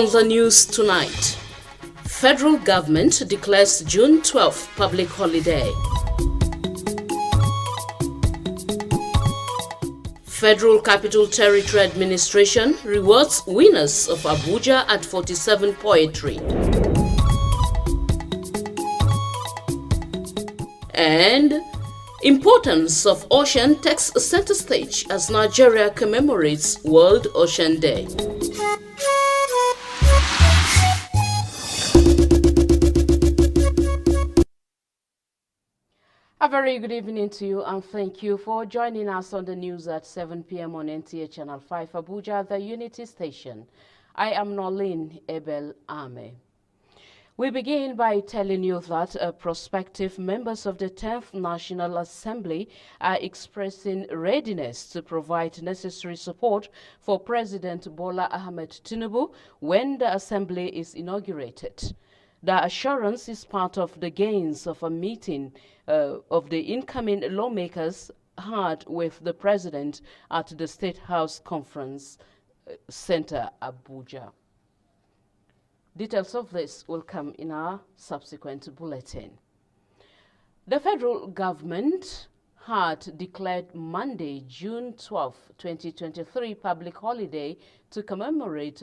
On the news tonight, federal government declares June 12th public holiday. Federal Capital Territory Administration rewards winners of Abuja at 47 poetry. And importance of ocean takes center stage as Nigeria commemorates World Ocean Day. A very good evening to you, and thank you for joining us on the news at 7 p.m. on NTA Channel 5 Abuja, the Unity Station. I am Nolene Ebel Ame. We begin by telling you that prospective members of the 10th National Assembly are expressing readiness to provide necessary support for President Bola Ahmed Tinubu when the Assembly is inaugurated. The assurance is part of the gains of a meeting of the incoming lawmakers had with the President at the State House Conference Center, Abuja. Details of this will come in our subsequent bulletin. The federal government had declared Monday, June 12, 2023, public holiday to commemorate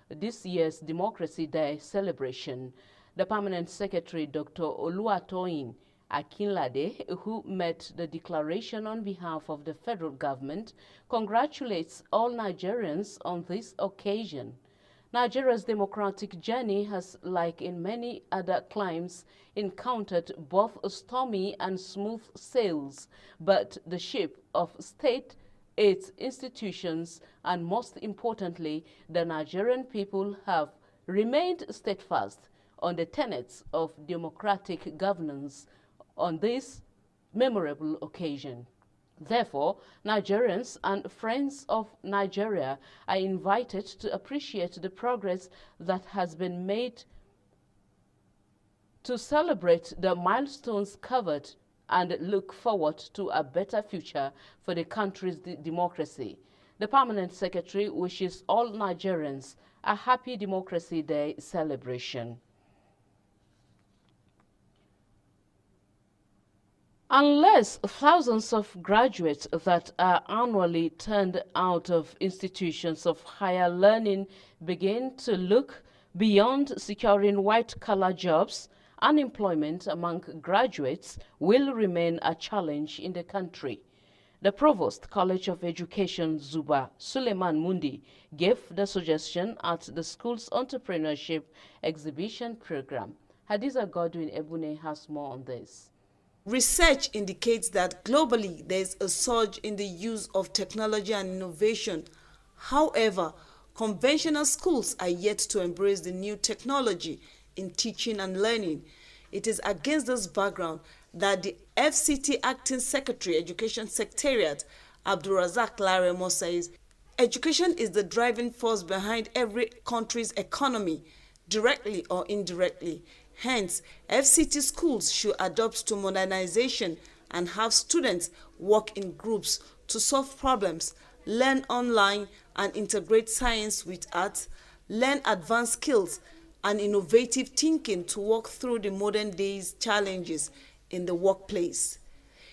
this year's Democracy Day celebration. The Permanent Secretary, Dr. Oluwatoyin Akinlade, who made the declaration on behalf of the federal government, congratulates all Nigerians on this occasion. Nigeria's democratic journey has, like in many other climes, encountered both stormy and smooth sails, but the ship of state, its institutions, and most importantly, the Nigerian people have remained steadfast on the tenets of democratic governance on this memorable occasion. Therefore, Nigerians and friends of Nigeria are invited to appreciate the progress that has been made to celebrate the milestones covered and look forward to a better future for the country's democracy. The Permanent Secretary wishes all Nigerians a happy Democracy Day celebration. Unless thousands of graduates that are annually turned out of institutions of higher learning begin to look beyond securing white-collar jobs, unemployment among graduates will remain a challenge in the country. The Provost College of Education, Zuba Suleiman Mundi, gave the suggestion at the school's entrepreneurship exhibition program. Hadiza Godwin Ebune has more on this. Research indicates that globally there is a surge in the use of technology and innovation. However, conventional schools are yet to embrace the new technology in teaching and learning. It is against this background that the FCT Acting Secretary, Education Secretariat, Abdulrazak Laremo, says education is the driving force behind every country's economy, directly or indirectly. Hence, FCT schools should adopt to modernization and have students work in groups to solve problems, learn online and integrate science with art, learn advanced skills and innovative thinking to work through the modern day's challenges in the workplace.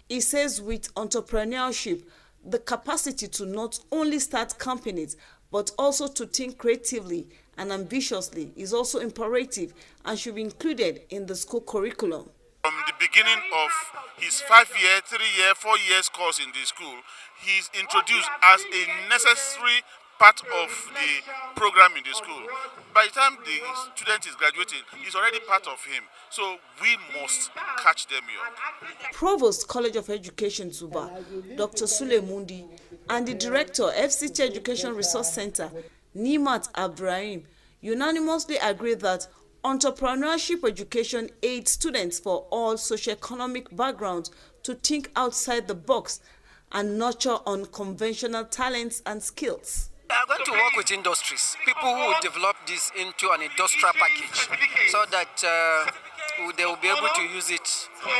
He says with entrepreneurship, the capacity to not only start companies but also to think creatively and ambitiously is also imperative and should be included in the school curriculum. From the beginning of his 5-year, 3-year, 4 years course in the school, he's introduced as a necessary part of the program in the school. By the time the student is graduating, he's already part of him. So we must catch them young. Provost College of Education Zuba, Dr. Sule Mundi, and the Director, FCT Education Resource Center, Nimat Abdurrahim, unanimously agree that entrepreneurship education aids students for all socioeconomic backgrounds to think outside the box and nurture unconventional talents and skills. We are going to work with industries, people who will develop this into an industrial package so that they will be able to use it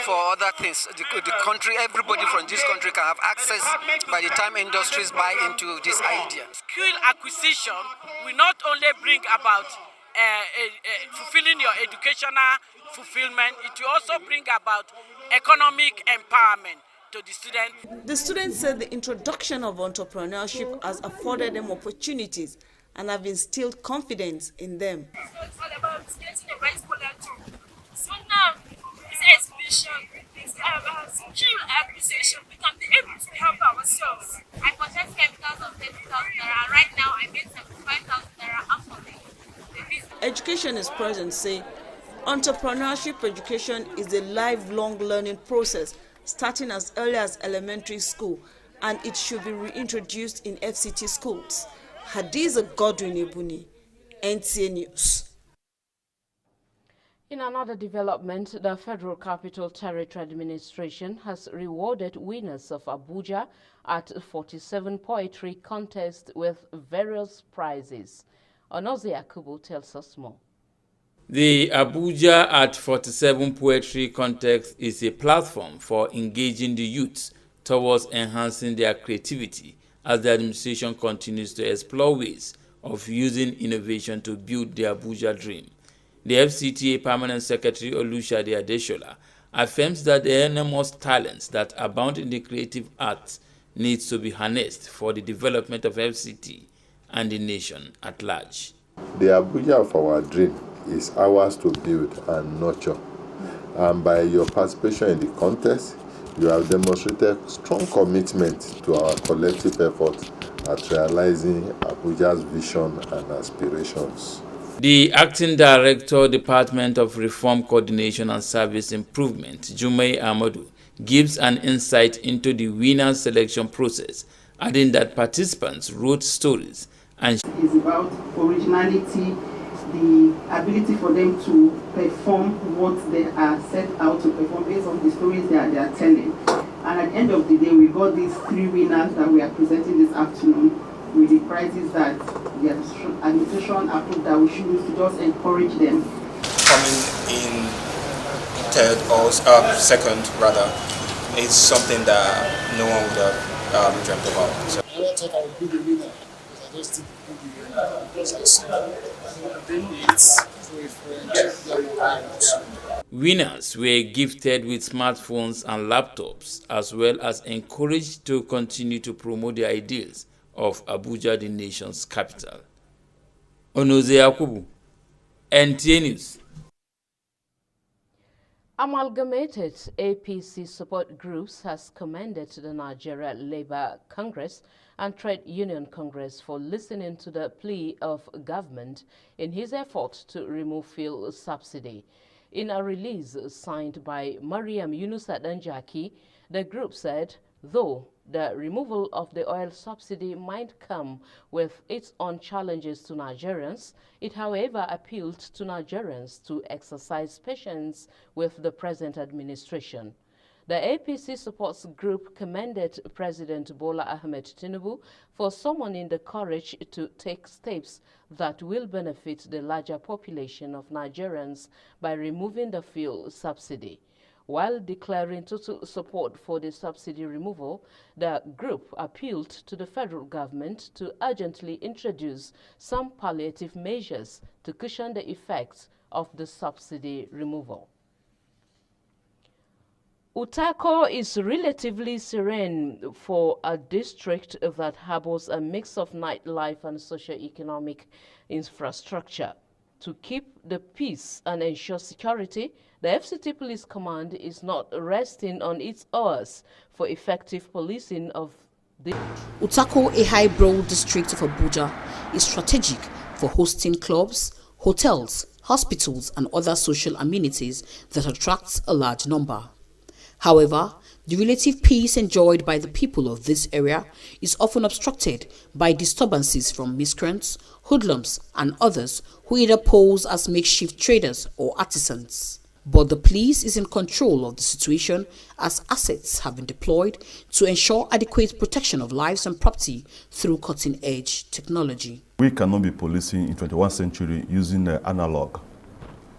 for other things. The country, everybody from this country can have access by the time industries buy into this idea. Skill acquisition will not only bring about fulfilling your educational fulfillment, it will also bring about economic empowerment to the student. The students said the introduction of entrepreneurship has afforded them opportunities and have instilled confidence in them. So it's all about getting a right collateral. So now, this exhibition is about skill acquisition. We can be able to help ourselves. I purchased chemicals of 30,000 naira. Right now, I made 75,000 naira out of it. Education is present, say, entrepreneurship education is a lifelong learning process starting as early as elementary school, and it should be reintroduced in FCT schools. Hadiza Godwin Ebuni, NTA News. In another development, the Federal Capital Territory Administration has rewarded winners of Abuja at 47 poetry contest with various prizes. Onozi Akubu tells us more. The Abuja at 47 Poetry Contest is a platform for engaging the youth towards enhancing their creativity as the administration continues to explore ways of using innovation to build the Abuja dream. The FCTA Permanent Secretary Olushade Adeshola affirms that the enormous talents that abound in the creative arts needs to be harnessed for the development of FCT and the nation at large. The Abuja of our dream is ours to build and nurture. And by your participation in the contest, you have demonstrated strong commitment to our collective effort at realizing Abuja's vision and aspirations. The Acting Director, Department of Reform Coordination and Service Improvement, Jumai Amadou, gives an insight into the winner selection process, adding that participants wrote stories and is about originality, the ability for them to perform what they are set out to perform based on the stories they are telling. And at the end of the day, we got these 3 winners that we are presenting this afternoon with the prizes that the administration approved that we should use to just encourage them. Coming in third or second rather is something that no one would have dreamt about. So. I don't think I would be the winner because I just think because I saw winners were gifted with smartphones and laptops, as well as encouraged to continue to promote the ideals of Abuja, the nation's capital. Onoze Yakubu, NTA News. Amalgamated APC support groups has commended the Nigeria Labour Congress and Trade Union Congress for listening to the plea of government in his effort to remove fuel subsidy. In a release signed by Mariam Yunusa Danjaki, the group said, though the removal of the oil subsidy might come with its own challenges to Nigerians, it however appealed to Nigerians to exercise patience with the present administration. The APC supports group commended President Bola Ahmed Tinubu for summoning the courage to take steps that will benefit the larger population of Nigerians by removing the fuel subsidy. While declaring total support for the subsidy removal, the group appealed to the federal government to urgently introduce some palliative measures to cushion the effects of the subsidy removal. Utako is relatively serene for a district that harbors a mix of nightlife and socio-economic infrastructure. To keep the peace and ensure security, the FCT Police Command is not resting on its oars for effective policing of the... Utako, a high-brow district of Abuja, is strategic for hosting clubs, hotels, hospitals, and other social amenities that attracts a large number. However, the relative peace enjoyed by the people of this area is often obstructed by disturbances from miscreants, hoodlums, and others who either pose as makeshift traders or artisans. But the police is in control of the situation as assets have been deployed to ensure adequate protection of lives and property through cutting-edge technology. We cannot be policing in the 21st century using analog.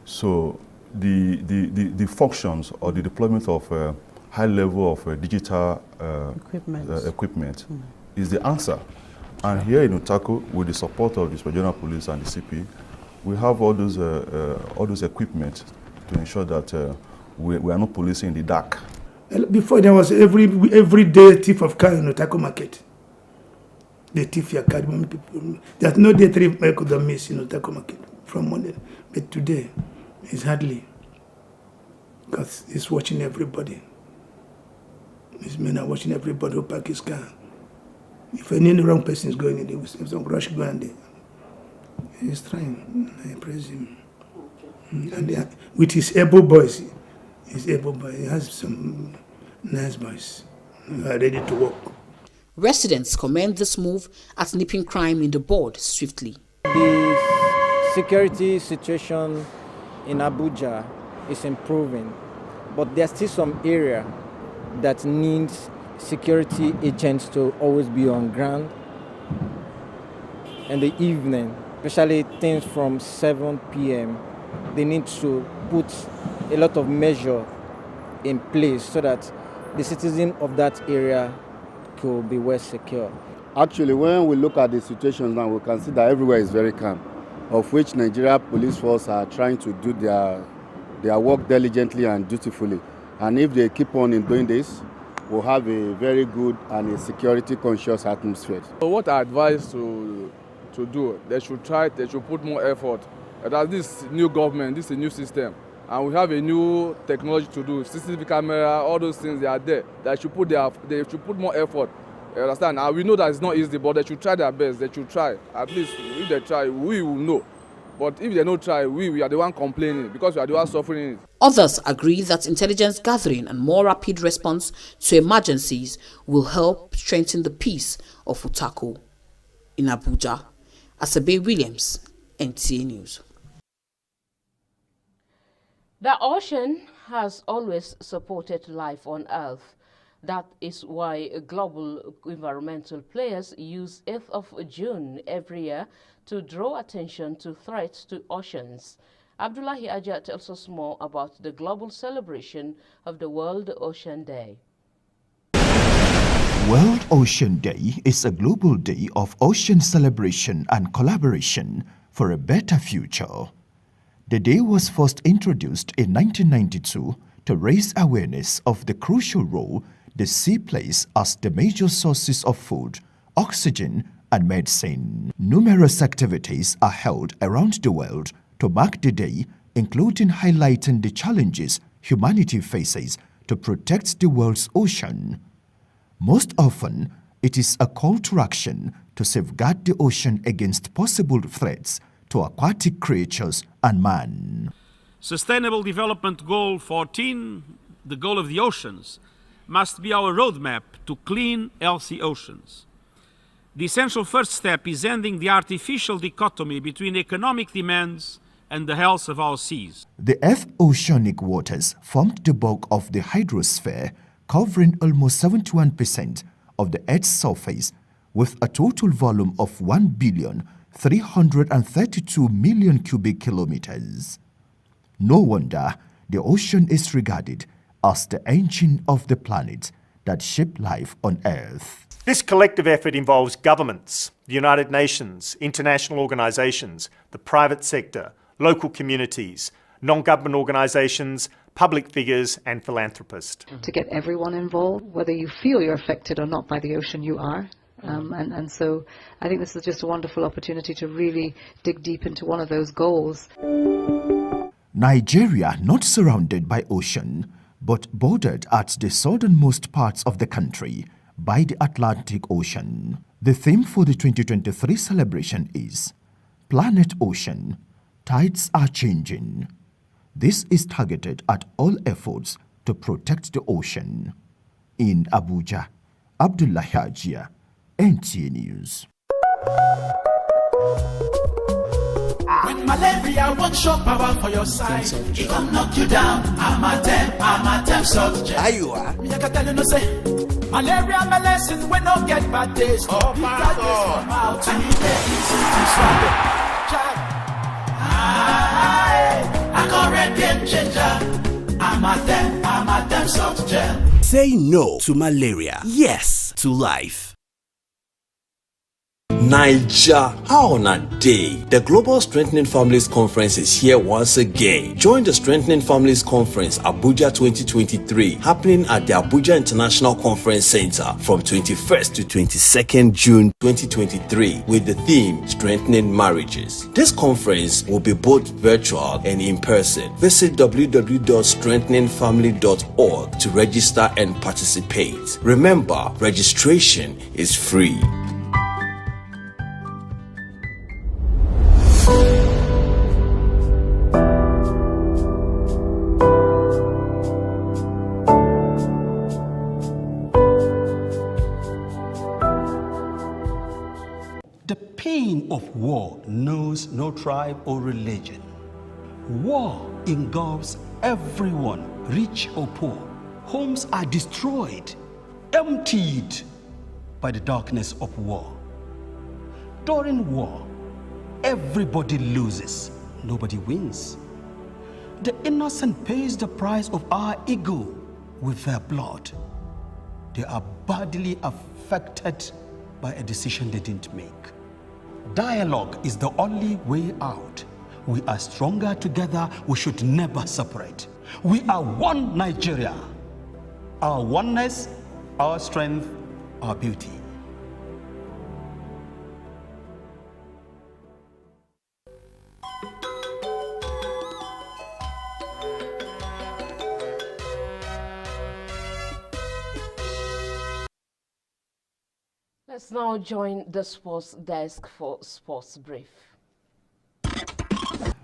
So the functions or the deployment of high level of digital equipment is the answer. And here in Utako, with the support of the Regional Police and the CP, we have all those equipment to ensure that we are not policing in the dark. Before there was every day thief of car in Utako market. They thief your car. There's no day thief I could miss in Utako market from Monday. But today, it's hardly. Because he's watching everybody. These men are watching everybody who park his car. If any wrong person is going in, if some rush going there, he's trying. I praise him. And with his able boys, he has some nice boys who are ready to work. Residents commend this move at nipping crime in the bud swiftly. The security situation in Abuja is improving, but there's still some area that needs security agents to always be on ground in the evening, especially things from 7 p.m. They need to put a lot of measure in place so that the citizen of that area could be well secure. Actually, when we look at the situation now, we can see that everywhere is very calm, of which Nigeria Police Force are trying to do their work diligently and dutifully. And if they keep on in doing this, we'll have a very good and a security-conscious atmosphere. So what I advise to do, they should put more effort. That this new government, this is a new system, and we have a new technology to do, CCTV camera, all those things, they are there. They should put more effort. You understand? And we know that it's not easy, but they should try their best. They should try. At least if they try, we will know. But if they don't try, we are the one complaining because we are the one suffering it. Others agree that intelligence gathering and more rapid response to emergencies will help strengthen the peace of Utako. In Abuja, Asabe Williams, NTA News. The ocean has always supported life on Earth. That is why global environmental players use 8th of June every year to draw attention to threats to oceans. Abdullahi Aja tells us more about the global celebration of the World Ocean Day. World Ocean Day is a global day of ocean celebration and collaboration for a better future. The day was first introduced in 1992 to raise awareness of the crucial role the sea plays as the major sources of food, oxygen, and medicine. Numerous activities are held around the world to mark the day, including highlighting the challenges humanity faces to protect the world's ocean. Most often, it is a call to action to safeguard the ocean against possible threats to aquatic creatures and man. Sustainable Development Goal 14, the goal of the oceans, must be our roadmap to clean, healthy oceans. The essential first step is ending the artificial dichotomy between economic demands and the health of our seas. The Earth's oceanic waters formed the bulk of the hydrosphere, covering almost 71% of the Earth's surface, with a total volume of 1,332,000,000 cubic kilometers. No wonder the ocean is regarded as the engine of the planet that shaped life on Earth. This collective effort involves governments, the United Nations, international organisations, the private sector, local communities, non-government organisations, public figures and philanthropists. To get everyone involved, whether you feel you're affected or not by the ocean, you are. And so I think this is just a wonderful opportunity to really dig deep into one of those goals. Nigeria, not surrounded by ocean, but bordered at the southernmost parts of the country by the Atlantic Ocean. The theme for the 2023 celebration is Planet Ocean, Tides Are Changing. This is targeted at all efforts to protect the ocean. In Abuja, Abdullahi Hajia, NTA News. When malaria won't show power for your side, it can knock you down. I'm a temp subject. Are you are? Me I can tell you no say. Malaria my lesson when no get bad days. Oh my God. From out and it easy to swallow. a correct game changer. Amatem soft gel. Say no to malaria. Yes to life. Naija, how on a day? The Global Strengthening Families Conference is here once again. Join the Strengthening Families Conference Abuja 2023 happening at the Abuja International Conference Center from 21st to 22nd June 2023 with the theme Strengthening Marriages. This conference will be both virtual and in person. Visit www.strengtheningfamily.org to register and participate. Remember, registration is free. The pain of war knows no tribe or religion. War engulfs everyone, rich or poor. Homes are destroyed, emptied by the darkness of war. During war, everybody loses, nobody wins. The innocent pays the price of our ego with their blood. They are badly affected by a decision they didn't make. Dialogue is the only way out. We are stronger together. We should never separate. We are one Nigeria. Our oneness, our strength, our beauty. Let's now join the sports desk for Sports Brief.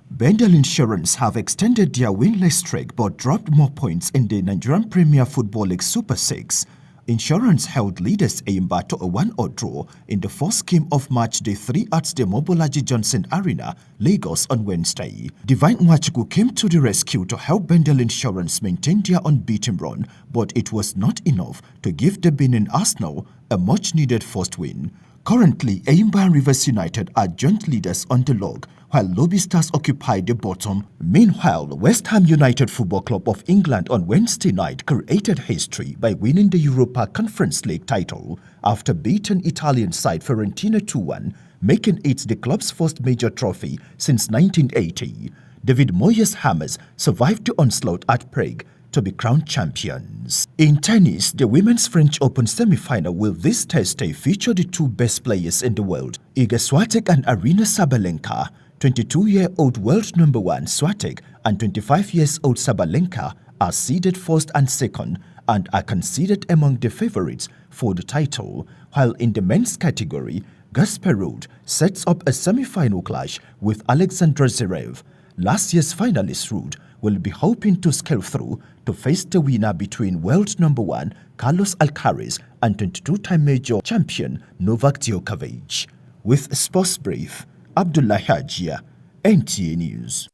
Bendel Insurance have extended their winless streak but dropped more points in the Nigerian Premier Football League Super 6. Insurance held leaders Eimba to a 1-0 draw in the first game of match day 3 at the Mobolaji Johnson Arena, Lagos on Wednesday. Divine Nwachukwu came to the rescue to help Bendel Insurance maintain their unbeaten run, but it was not enough to give the Benin Arsenal a much-needed first win. Currently, Eimba and Rivers United are joint leaders on the log, while Lobby Stars occupy the bottom. Meanwhile, West Ham United Football Club of England on Wednesday night created history by winning the Europa Conference League title after beating Italian side Fiorentina 2-1, making it the club's first major trophy since 1980. David Moyes' Hammers survived the onslaught at Prague to be crowned champions. In tennis, the Women's French Open semi-final will this Thursday feature the two best players in the world, Iga Swiatek and Aryna Sabalenka. 22-year-old world number 1 Swiatek and 25-year-old Sabalenka are seeded first and second and are considered among the favorites for the title, while in the men's category, Gasparov sets up a semi-final clash with Alexander Zverev. Last year's finalist Ruud will be hoping to scale through to face the winner between world number 1 Carlos Alcaraz and 22-time major champion Novak Djokovic. With Sports Brief, Abdullah Hajia, NTA News.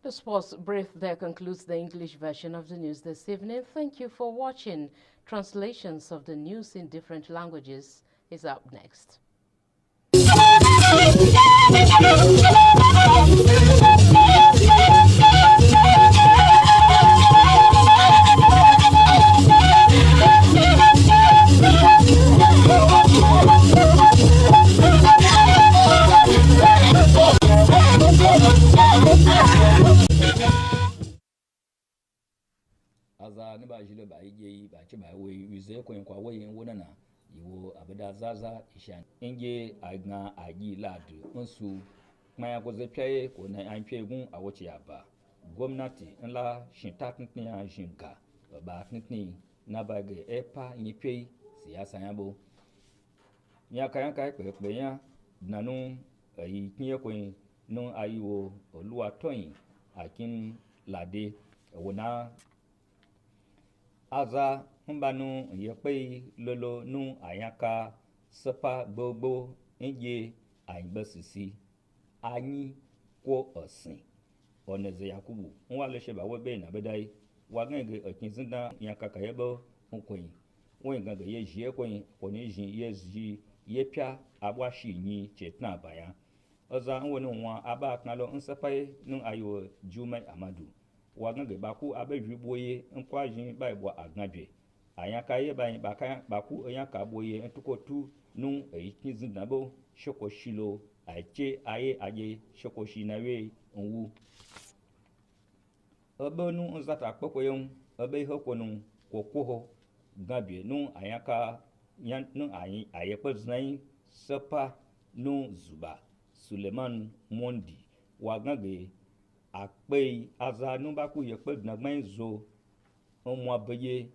The Sports Brief there concludes the English version of the news this evening. Thank you for watching. Translations of the news in different languages is up next. Aza ne ba jile ba ije ba che ba we yuze kwen kwa we wona na iwo abeda zaza ishan inge agna agi ladu nsu maya ko zepyaye ko na anpye gun awochi aba gwamnati nla shinta tntni a jinga ba tntni na ba ge epa nyipye siyasa yabo nya kan kai pe ya nanu ayi kinye kwen no ayiwo oluwa toyin akin lade wona aza mbanu yepe lolo nu ayaka sepa gbogbo nje ayigbesisi anyi kwo osin oneze yakubu nwa le sheba webe na bedai wagenge okinzinda yaka kayebo nkwen wen ganga ye jie kwen koni jin ye ji ye pia abwashi nyi chetna baya oza woni nwa aba knalo nsapai nun ayo Jumai Amadu wa gange baku abe juboye nkwa jin bai bo agnabe anya kaye bai baku anya ka boye ntukotu nun eikin nabo shoko shilo aiche aye aye shoko shinawe nwu obe nu nzata kpokoyon obe hokonu kokoho gabe nun anya ka yan nun aye kweznai sapa nun zuba Suleiman Mondi wa gange akpe aza nu baku ye kpe dnagban zo omo abeye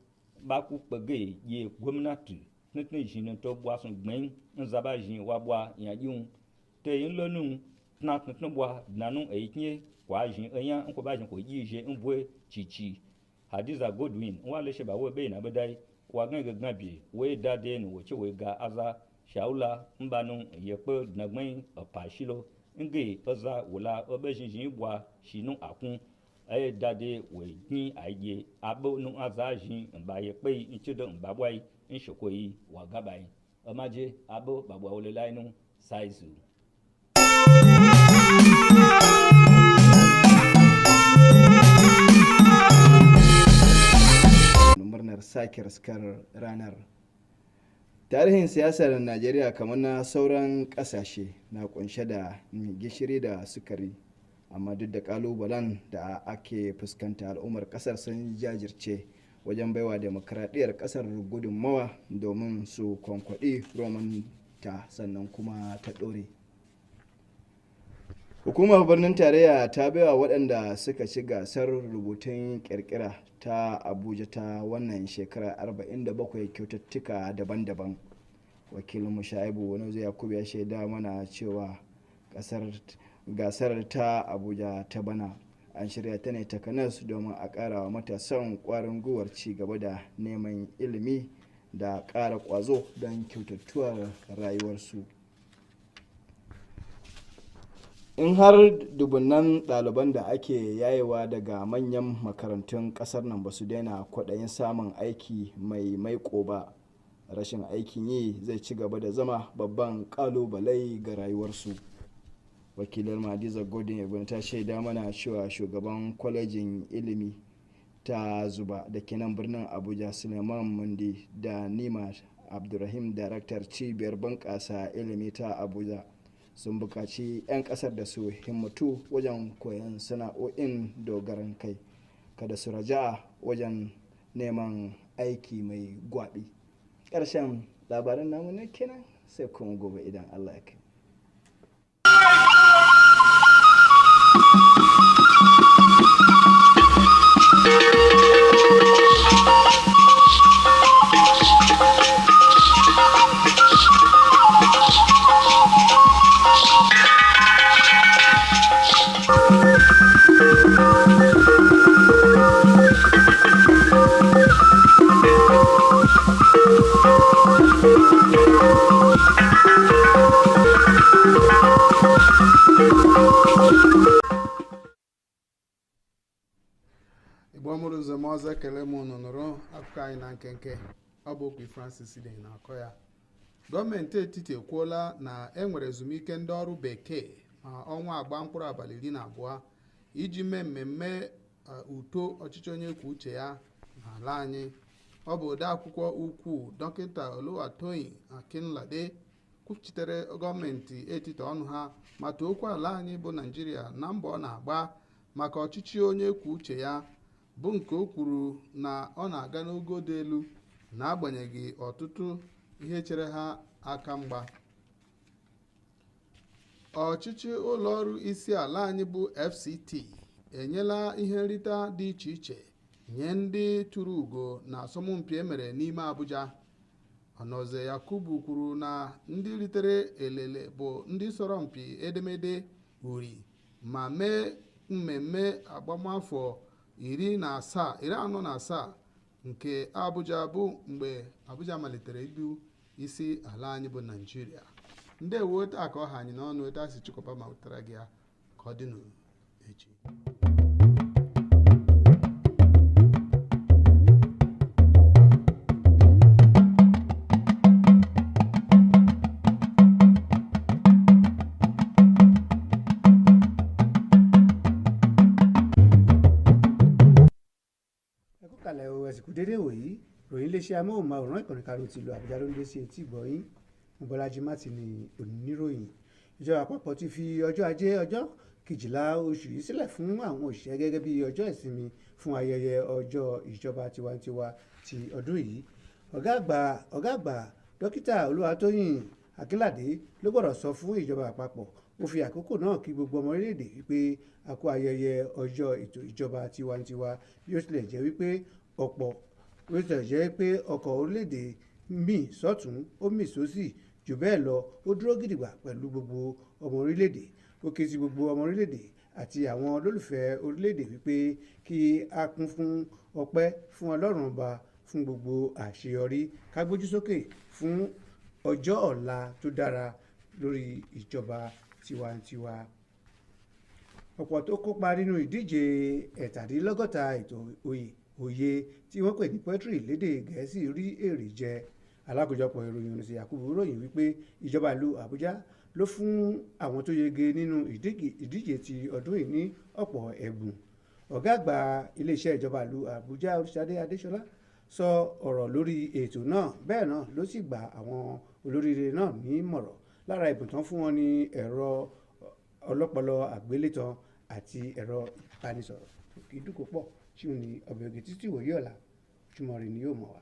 baku kpege ye gwamnati tnitni jin to bwa sun gben nzaba jin wa bwa yanjun te yin lonu tna tnitni bwa dnanu eikin kwa jin eyan nko ba jin ko yije nbwe chichi Hadiza Godwin wa le sheba we be na bedai wa gange gabe we dade nu wo che we ga aza shaula mbanu ye kpe dnagban opashilo nge oza wula obejinjin bwa shinu akun aye dade we ni aye abo nu azajin mba ye pe nchido mba bwai nshokoi wa gabai omaje abo babwa wole lainu saizu murnar sake raskar ranar. Tarihin siyasar Najeriya kamar na sauran kasashe na kunshe da gishiri da sukari, amma duk da kalubalen da ake fuskanta al'ummar kasar sun jajirce wajen baiwa demokradiyyar kasar gudunmawa domin su kwankwaɗi roman ta sannan kuma ta ɗore. Hukumar birnin tarayya ta baiwa waɗanda suka ci gasar rubutun ƙirƙira ta Abuja ta wannan shekara 47 kyaututtuka daban-daban. Wakilin Mushaibu Wanozo Yakubu ya shaida mana cewa gasar ta Abuja ta bana an shirya ta ne takanas domin a ƙara wa matasan ƙwarin gwiwar ci gaba da neman ilimi da ƙara ƙwazo don kyautattuwar rayuwarsu. In har dubunnan ɗaliban da ake yayewa daga manyan makarantun ƙasar nan ba su daina kwaɗayin samun aiki mai maiko ba, rashin aikin yi zai ci gaba da zama babban ƙalubale ga rayuwarsu. Wakilar Hadiza Godin Ebon ta shaida mana cewa shugaban kwalejin ilimi ta Zuba da ke nan birnin Abuja Suleiman Mundi da Nima Abdulrahim daraktar cibiyar bunƙasa ilimi ta Abuja sun buƙaci 'yan ƙasar da su himmatu wajen koyon sana'o'in dogaran kai, kada su raja wajen neman aiki mai gwaɓi. Ƙarshen labarin namu ne kenan, sai kuma gobe idan Allah ya kai. Igbo mụrụ nze m ọzọ ekele m unu nụrụ akụkọ anyị na nkenke. Ọ bụ Okwi Francis dị na-akọ ya. Gọọmenti etiti ekwuola na enwere ezumike ndị ọrụ bekee ma ọnwa agba mkpụrụ abalị 12 iji mee mmemme uto ọchịchị onye kwuo uche ya n'ala anyị. Ọ bụ odeakwụkwọ ukwu Dọkịta Oluwatoyin Akinlade kwuchitere gọọmenti etiti ọnụ ha ma too okwu ala anyị bụ Naịjirịa na mbọ ọ na-agba maka ọchịchị onye kwuo uche ya, bụ nke o kwuru na ọ na-aga n'ogo dị elu n'agbanyeghị ọtụtụ ihe chere ha aka mgba. Ọchịchị ụlọọrụ isi ala anyị bụ FCT enyela ihe nrite dị iche iche nye ndị tụrụ ugo na asọmpi emere n'ime Abuja. Ọnọze Yakubu kwuru na ndị ritere elele bụ ndị sọrọ mpi edemede uri ma mee mmemme agbamafọ 47 nke Abuja, bụ mgbe Abuja malitere ibu isi ala anyị bụ Naịjirịa. Ndewo, taa ka ọ ha anyị n'ọnụ etu a si chịkọba ma wetara gị ya ka ọ dị n'echi. ẹ̀sìnkú dédé wòyí ròyìn iléeṣẹ́ amóhùnmáwòrán ìkànnì karùn-ún tìlú Àbújá ló ń dé sí etí ìgbọ̀yìn Mobọ́lájí Mátì ní oníròyìn. Ìjọba àpapọ̀ ti fi ọjọ́ ajé ọjọ́ 12 oṣù yìí sílẹ̀ fún àwọn òṣìṣẹ́ gẹ́gẹ́ bí ọjọ́ ìsinmi fún ayẹyẹ ọjọ́ ìjọba tiwantiwa ti ọdún yìí. Ọ̀gá àgbà dókítà Olúwatóyìn Akínládé ló gbọ́dọ̀ sọ fún ìjọba àpapọ̀ ó fi àkókò náà kí gbogbo ọmọ orílẹ̀-èdè wípé a kú ayẹyẹ ọjọ́ ètò ìjọba tiwantiwa bí ó tilẹ̀ jẹ́ wípé ọkọ̀ orílẹ̀-èdè mì sọ́tún ó mì sósì jù bẹ́ẹ̀ lọ ó dúró gidigba pẹ̀lú gbogbo ọmọ orílẹ̀-èdè. Ó ké sí gbogbo ọmọ orílẹ̀-èdè àti àwọn olólùfẹ́ orílẹ̀-èdè wípé kí a kún fún ọpẹ́ fún Ọlọ́run ọba fún gbogbo àṣeyọrí ká gbójú sókè fún ọjọ́ ọ̀la tó dára lórí ìjọba tiwantiwa. Ọ̀pọ̀ tó kópa nínú ìdíje 67 ètò òye tí wọ́n pè ní poetry lédè Gẹ̀ẹ́sì rí èrè jẹ. Alákòjọpọ̀ ìròyìn oníṣẹ́ Yakubu ròyìn wípé ìjọba ìlú Àbújá ló fún àwọn tó yege nínú ìdíje ti ọdún yìí ní ọ̀pọ̀ ẹ̀bùn. Ọ̀gá àgbà iléeṣẹ́ ìjọba ìlú Àbújá Olúṣadé Adéṣọlá sọ ọ̀rọ̀ lórí ètò náà bẹ́ẹ̀ náà ló sì gba àwọn olóríire náà ní mọ̀rọ̀. Lára ìbùn tán fún wọn ní ẹ̀rọ ọlọ́pọlọ àgbélétan àti ẹ̀rọ ìbánisọ̀rọ̀ kì í dúkò pọ̀ tí ó ní ọbẹ̀ ògì títí ìwòye ọ̀la Ojúmọ́ Ire ni yóò mọ̀ wá.